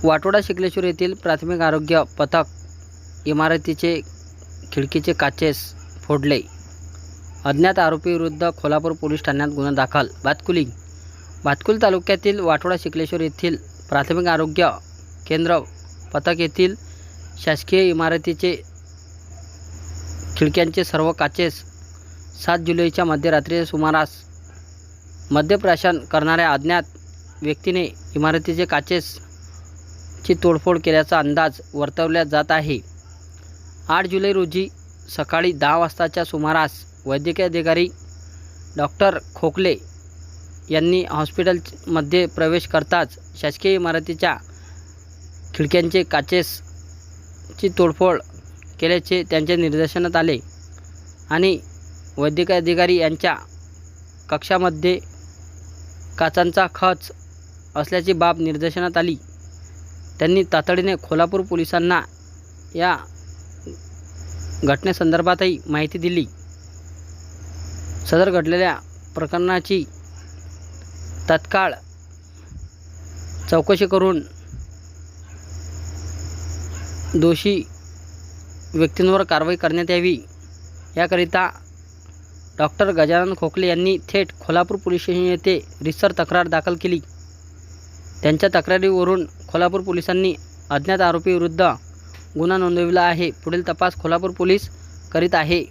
वाटोडा शिकलेश्वर येथील प्राथमिक आरोग्य पथक इमारतीचे खिडकीचे काचेस फोडले. अज्ञात आरोपीविरुद्ध कोल्हापूर पोलीस ठाण्यात गुन्हा दाखल. भातकुली तालुक्यातील वाटोडा शिकलेश्वर येथील प्राथमिक आरोग्य केंद्र पथक येथील शासकीय इमारतीचे खिडक्यांचे सर्व काचेस 7 जुलैच्या मध्यरात्रीच्या सुमारास मद्यप्राशन करणाऱ्या अज्ञात व्यक्तीने इमारतीचे काचेसची तोडफोड केल्याचा अंदाज वर्तवला जात आहे. 8 जुलै रोजी सकाळी 10 वाजताच्या सुमारास वैद्यकीय अधिकारी डॉक्टर खोकले यांनी हॉस्पिटलमध्ये प्रवेश करताच शासकीय इमारतीच्या खिडक्यांचे काचेसची तोडफोड केल्याचे त्यांच्या निदर्शनास आले आणि वैद्यकीय अधिकारी यांच्या कक्षामध्ये काचांचा खच असल्याची बाब निदर्शनास आली. त्यांनी तातडीने कोल्हापूर पोलिसांना या घटनेसंदर्भातही माहिती दिली. सदर घडलेल्या प्रकरणाची तत्काळ चौकशी करून दोषी व्यक्तींवर कारवाई करण्यात यावी याकरिता डॉक्टर गजानन खोकले यांनी थेट कोल्हापूर पोलीस स्टेशन येथे रितसर तक्रार दाखल केली. त्यांच्या तक्रारीवरून कोल्हापूर पोलिसांनी अज्ञात आरोपीविरुद्ध गुन्हा नोंदविला आहे. पुढील तपास कोल्हापूर पोलीस करीत आहे.